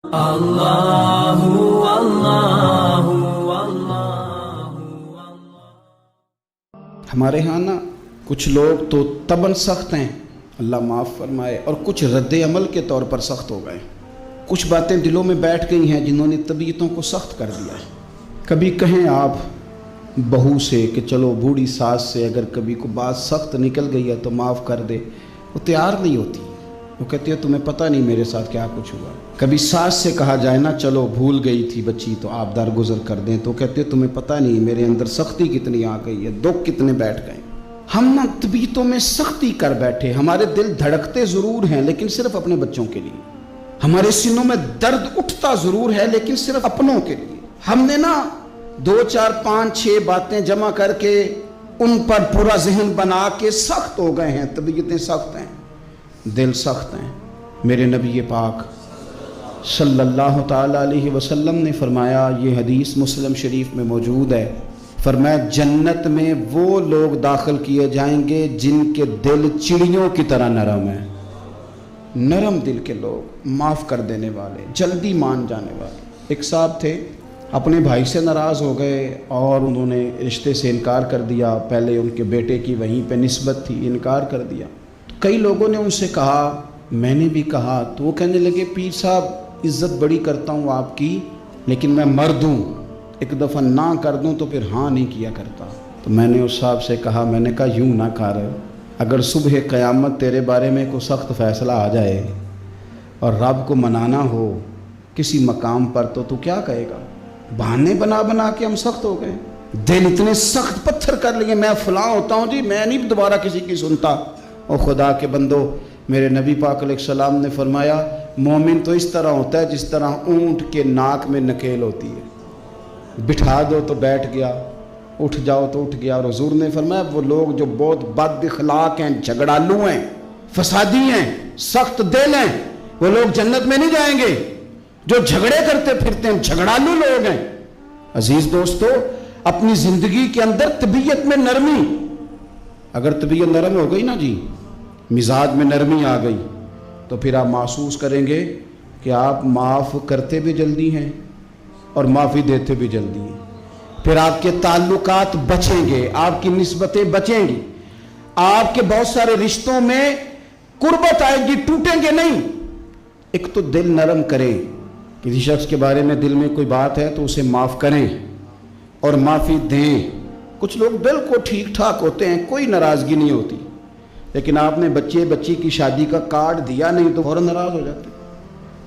اللہ اللہ اللہ۔ ہمارے ہاں نا کچھ لوگ تو تباً سخت ہیں، اللہ معاف فرمائے، اور کچھ رد عمل کے طور پر سخت ہو گئے۔ کچھ باتیں دلوں میں بیٹھ گئی ہیں جنہوں نے طبیعتوں کو سخت کر دیا ہے۔ کبھی کہیں آپ بہو سے کہ چلو بوڑھی ساس سے اگر کبھی کو بات سخت نکل گئی ہے تو معاف کر دے، وہ تیار نہیں ہوتی، وہ کہتی ہے تمہیں پتہ نہیں میرے ساتھ کیا کچھ ہوا۔ کبھی ساس سے کہا جائے نا چلو بھول گئی تھی بچی تو آپ درگزر کر دیں، تو کہتے ہیں تمہیں پتہ نہیں میرے اندر سختی کتنی آ گئی ہے، دکھ کتنے بیٹھ گئے۔ ہم نا طبیعتوں میں سختی کر بیٹھے، ہمارے دل دھڑکتے ضرور ہیں لیکن صرف اپنے بچوں کے لیے، ہمارے سینوں میں درد اٹھتا ضرور ہے لیکن صرف اپنوں کے لیے۔ ہم نے نا 2 4 5 6 باتیں جمع کر کے ان پر پورا ذہن بنا کے سخت ہو گئے ہیں، طبیعتیں سخت ہیں، دل سخت ہیں۔ میرے نبی پاک صلی اللہ تعالیٰ علیہ وسلم نے فرمایا، یہ حدیث مسلم شریف میں موجود ہے، فرمایا جنت میں وہ لوگ داخل کیے جائیں گے جن کے دل چڑیوں کی طرح نرم ہیں۔ نرم دل کے لوگ، معاف کر دینے والے، جلدی مان جانے والے۔ ایک صاحب تھے، اپنے بھائی سے ناراض ہو گئے اور انہوں نے رشتے سے انکار کر دیا، پہلے ان کے بیٹے کی وہیں پہ نسبت تھی، انکار کر دیا۔ کئی لوگوں نے ان سے کہا، میں نے بھی کہا، تو وہ کہنے لگے پیر صاحب عزت بڑی کرتا ہوں آپ کی لیکن میں مرد ہوں، ایک دفعہ نہ کر دوں تو پھر ہاں نہیں کیا کرتا۔ تو میں نے اس صاحب سے کہا، میں نے کہا یوں نہ کر، اگر صبح قیامت تیرے بارے میں کوئی سخت فیصلہ آ جائے اور رب کو منانا ہو کسی مقام پر تو کیا کہے گا؟ بہانے بنا بنا کے ہم سخت ہو گئے، دل اتنے سخت پتھر کر لیے، میں فلاں ہوتا ہوں جی، میں نہیں دوبارہ کسی کی سنتا۔ اور خدا کے بندو، میرے نبی پاک علیہ السلام نے فرمایا مومن تو اس طرح ہوتا ہے جس طرح اونٹ کے ناک میں نکیل ہوتی ہے، بٹھا دو تو بیٹھ گیا، اٹھ جاؤ تو اٹھ گیا۔ اور حضور نے فرمایا وہ لوگ جو بہت بد اخلاق ہیں، جھگڑالو ہیں، فسادی ہیں، سخت دل ہیں، وہ لوگ جنت میں نہیں جائیں گے۔ جو جھگڑے کرتے پھرتے ہیں، جھگڑالو لوگ ہیں۔ عزیز دوستو، اپنی زندگی کے اندر طبیعت میں نرمی، اگر طبیعت نرم ہو گئی نا جی، مزاج میں نرمی آ گئی، تو پھر آپ محسوس کریں گے کہ آپ معاف کرتے بھی جلدی ہیں اور معافی دیتے بھی جلدی ہیں۔ پھر آپ کے تعلقات بچیں گے، آپ کی نسبتیں بچیں گی، آپ کے بہت سارے رشتوں میں قربت آئے گی، ٹوٹیں گے نہیں۔ ایک تو دل نرم کریں، کسی شخص کے بارے میں دل میں کوئی بات ہے تو اسے معاف کریں اور معافی دیں۔ کچھ لوگ بالکل ٹھیک ٹھاک ہوتے ہیں، کوئی ناراضگی نہیں ہوتی، لیکن آپ نے بچی کی شادی کا کارڈ دیا نہیں تو فوراً ناراض ہو جاتے ہیں،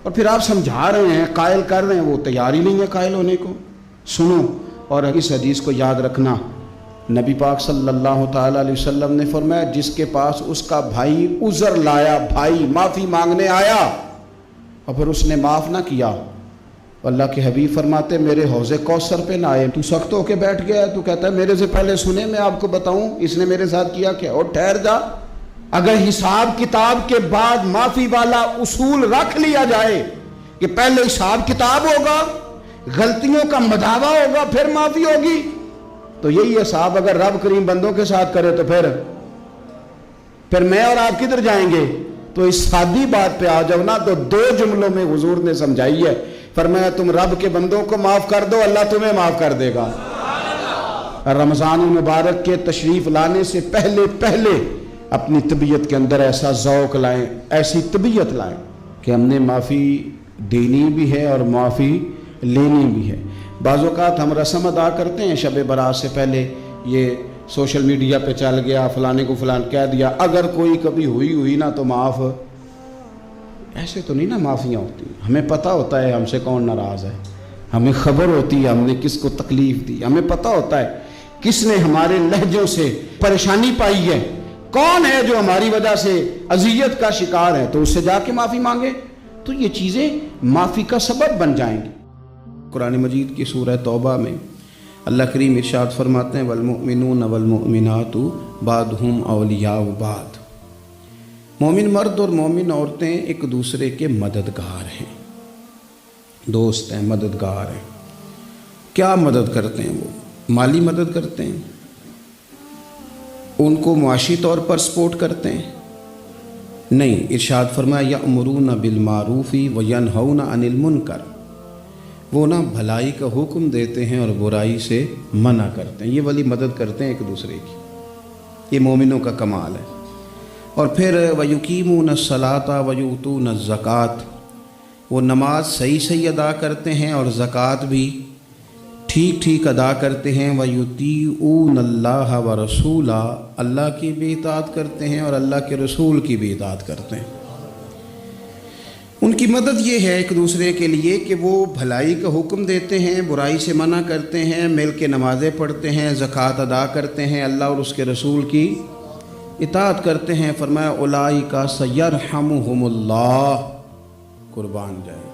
اور پھر آپ سمجھا رہے ہیں، قائل کر رہے ہیں، وہ تیار ہی نہیں ہے قائل ہونے کو۔ سنو اور اس حدیث کو یاد رکھنا، نبی پاک صلی اللہ تعالیٰ علیہ وسلم نے فرمایا جس کے پاس اس کا بھائی عذر لایا، بھائی معافی مانگنے آیا اور پھر اس نے معاف نہ کیا، اللہ کے حبیب فرماتے میرے حوض کوثر پہ نہ آئے۔ تو سخت ہو کے بیٹھ گیا ہے، تو کہتا ہے میرے سے پہلے سنے، میں آپ کو بتاؤں اس نے میرے ساتھ کیا کیا، اور ٹھہر جا۔ اگر حساب کتاب کے بعد معافی والا اصول رکھ لیا جائے کہ پہلے حساب کتاب ہوگا، غلطیوں کا مداوع ہوگا، پھر معافی ہوگی، تو یہی حساب اگر رب کریم بندوں کے ساتھ کرے تو پھر میں اور آپ کدھر جائیں گے؟ تو اس سادی بات پہ آ جاؤ نا، تو 2 جملوں میں حضور نے سمجھائی ہے، فرمایا تم رب کے بندوں کو معاف کر دو، اللہ تمہیں معاف کر دے گا۔ رمضان المبارک کے تشریف لانے سے پہلے اپنی طبیعت کے اندر ایسا ذوق لائیں، ایسی طبیعت لائیں کہ ہم نے معافی دینی بھی ہے اور معافی لینی بھی ہے۔ بعض اوقات ہم رسم ادا کرتے ہیں شب برات سے پہلے، یہ سوشل میڈیا پہ چل گیا، فلانے کو فلان کہہ دیا، اگر کوئی کبھی ہوئی نا تو معاف، ایسے تو نہیں نا معافیاں ہوتی۔ ہمیں پتہ ہوتا ہے ہم سے کون ناراض ہے، ہمیں خبر ہوتی ہے ہم نے کس کو تکلیف دی، ہمیں پتہ ہوتا ہے کس نے ہمارے لہجوں سے پریشانی پائی ہے، کون ہے جو ہماری وجہ سے اذیت کا شکار ہے، تو اس سے جا کے معافی مانگے، تو یہ چیزیں معافی کا سبب بن جائیں گی۔ قرآن مجید کی سورہ توبہ میں اللہ کریم ارشاد فرماتے ہیں والمؤمنون والمؤمنات بعضهم اولیاء بعض، مومن مرد اور مومن عورتیں ایک دوسرے کے مددگار ہیں، دوست ہیں، مددگار ہیں۔ کیا مدد کرتے ہیں؟ وہ مالی مدد کرتے ہیں، ان کو معاشی طور پر سپورٹ کرتے ہیں، نہیں، ارشاد فرمایا یأمرون بالمعروف وینہون عن المنکر، وہ نا بھلائی کا حکم دیتے ہیں اور برائی سے منع کرتے ہیں، یہ والی مدد کرتے ہیں ایک دوسرے کی، یہ مومنوں کا کمال ہے۔ اور پھر وَيُقِيمُونَ الصَّلَاةَ وَيُؤْتُونَ الزَّكَاةَ، وہ نماز صحیح ادا کرتے ہیں اور زکوٰۃ بھی ٹھیک ادا کرتے ہیں۔ وَيُطِيعُونَ اللَّهَ وَرَسُولَهُ، اللہ کی بھی اطاعت کرتے ہیں اور اللہ کے رسول کی بھی اطاعت کرتے ہیں۔ ان کی مدد یہ ہے ایک دوسرے کے لیے کہ وہ بھلائی کا حکم دیتے ہیں، برائی سے منع کرتے ہیں، مل کے نمازیں پڑھتے ہیں، زکوٰۃ ادا کرتے ہیں، اللہ اور اس کے رسول کی اطاعت کرتے ہیں۔ فرمایا اولئک سیرحمہم اللہ، قربان جائے،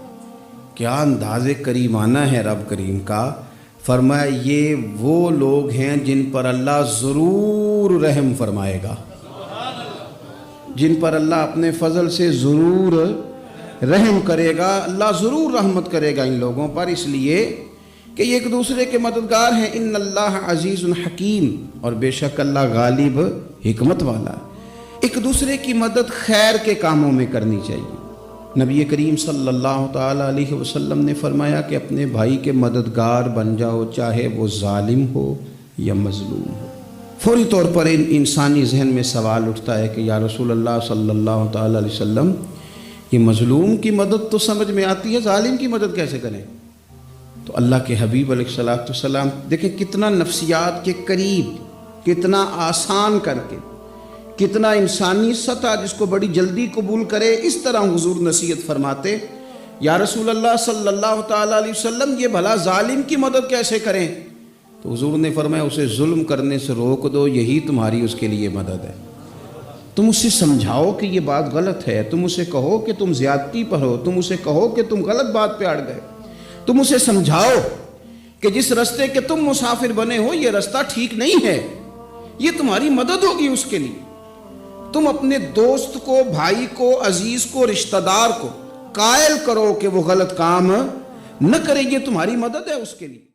کیا انداز کریمانہ ہے رب کریم کا۔ فرمایا یہ وہ لوگ ہیں جن پر اللہ ضرور رحم فرمائے گا، جن پر اللہ اپنے فضل سے ضرور رحم کرے گا، اللہ ضرور رحمت کرے گا ان لوگوں پر، اس لیے کہ یہ ایک دوسرے کے مددگار ہیں۔ ان اللہ عزیز حکیم، اور بے شک اللہ غالب حکمت والا ہے۔ ایک دوسرے کی مدد خیر کے کاموں میں کرنی چاہیے۔ نبی کریم صلی اللہ تعالیٰ علیہ وسلم نے فرمایا کہ اپنے بھائی کے مددگار بن جاؤ، چاہے وہ ظالم ہو یا مظلوم ہو۔ فوری طور پر انسانی ذہن میں سوال اٹھتا ہے کہ یا رسول اللہ صلی اللہ تعالیٰ علیہ وسلم، یہ مظلوم کی مدد تو سمجھ میں آتی ہے، ظالم کی مدد کیسے کریں؟ تو اللہ کے حبیب علیہ السلام دیکھیں کتنا نفسیات کے قریب، کتنا آسان کر کے، کتنا انسانی سطح جس کو بڑی جلدی قبول کرے، اس طرح حضور نصیحت فرماتے، یا رسول اللہ صلی اللہ تعالیٰ علیہ وسلم یہ بھلا ظالم کی مدد کیسے کریں؟ تو حضور نے فرمایا اسے ظلم کرنے سے روک دو، یہی تمہاری اس کے لیے مدد ہے۔ تم اسے سمجھاؤ کہ یہ بات غلط ہے، تم اسے کہو کہ تم زیادتی پر ہو، تم اسے کہو کہ تم غلط بات پہ اڑ گئے، تم اسے سمجھاؤ کہ جس رستے کے تم مسافر بنے ہو یہ رستہ ٹھیک نہیں ہے، یہ تمہاری مدد ہوگی اس کے لیے۔ تم اپنے دوست کو، بھائی کو، عزیز کو، رشتہ دار کو قائل کرو کہ وہ غلط کام نہ کرے، یہ تمہاری مدد ہے اس کے لیے۔